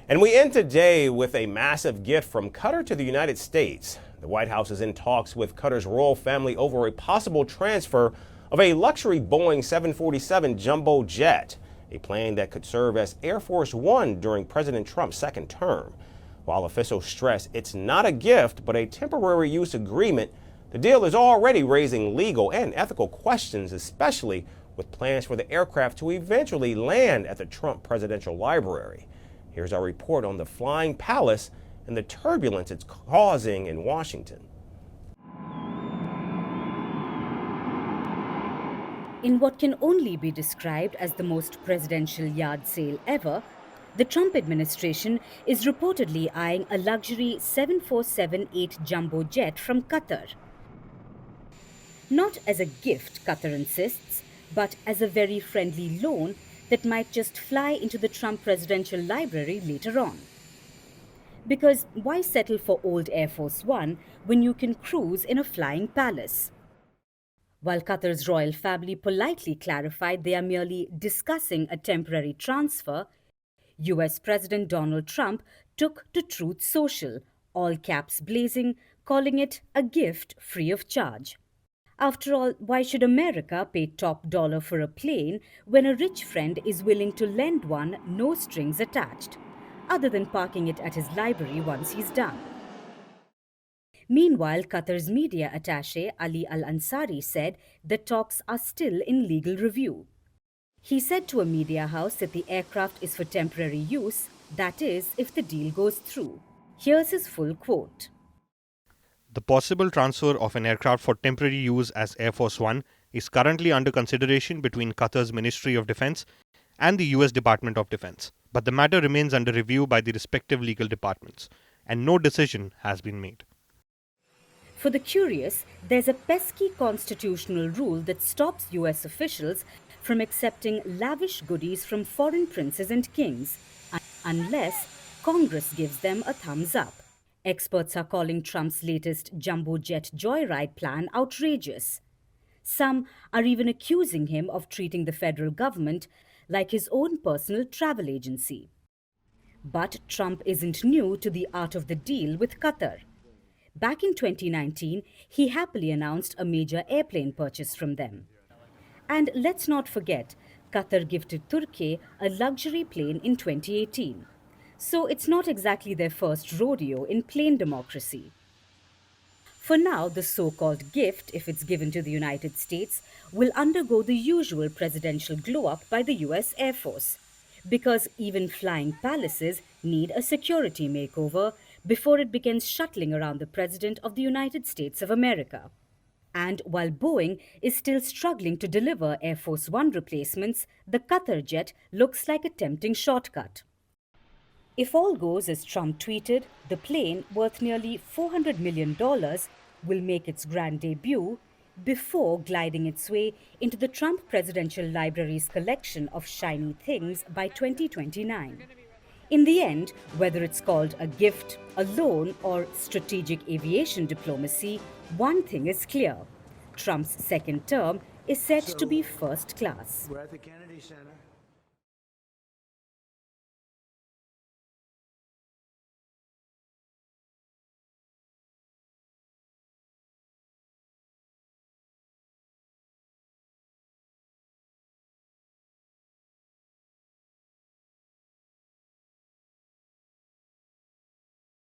And we end today with a massive gift from Qatar to the United States. The White House is in talks with Qatar's royal family over a possible transfer of a luxury Boeing 747 jumbo jet, a plane that could serve as Air Force One during President Trump's second term. While officials stress it's not a gift but a temporary use agreement, the deal is already raising legal and ethical questions, especially with plans for the aircraft to eventually land at the Trump Presidential Library. Here's our report on the Flying Palace and the turbulence it's causing in Washington. In what can only be described as the most presidential yard sale ever, the Trump administration is reportedly eyeing a luxury 747-8 jumbo jet from Qatar. Not as a gift, Qatar insists, but as a very friendly loan that might just fly into the Trump Presidential Library later on. Because why settle for old Air Force One when you can cruise in a flying palace? While Qatar's royal family politely clarified they are merely discussing a temporary transfer, US President Donald Trump took to Truth Social, all caps blazing, calling it a gift free of charge. After all, why should America pay top dollar for a plane when a rich friend is willing to lend one no strings attached, other than parking it at his library once he's done? Meanwhile, Qatar's media attaché Ali Al-Ansari said the talks are still in legal review. He said to a media house that the aircraft is for temporary use, that is, if the deal goes through. Here's his full quote. The possible transfer of an aircraft for temporary use as Air Force One is currently under consideration between Qatar's Ministry of Defense and the US Department of Defense. But the matter remains under review by the respective legal departments, and no decision has been made. For the curious, there's a pesky constitutional rule that stops US officials from accepting lavish goodies from foreign princes and kings, unless Congress gives them a thumbs up. Experts are calling Trump's latest jumbo jet joyride plan outrageous. Some are even accusing him of treating the federal government like his own personal travel agency. But Trump isn't new to the art of the deal with Qatar. Back in 2019, he happily announced a major airplane purchase from them. And let's not forget, Qatar gifted Turkey a luxury plane in 2018. So it's not exactly their first rodeo in plane democracy. For now, the so-called gift, if it's given to the United States, will undergo the usual presidential glow-up by the US Air Force. Because even flying palaces need a security makeover before it begins shuttling around the President of the United States of America. And while Boeing is still struggling to deliver Air Force One replacements, the Qatar jet looks like a tempting shortcut. If all goes as Trump tweeted, the plane, worth nearly $400 million, will make its grand debut before gliding its way into the Trump Presidential Library's collection of shiny things by 2029. In the end, whether it's called a gift, a loan, or strategic aviation diplomacy, one thing is clear. Trump's second term is set to be first class. We're at the Kennedy Center.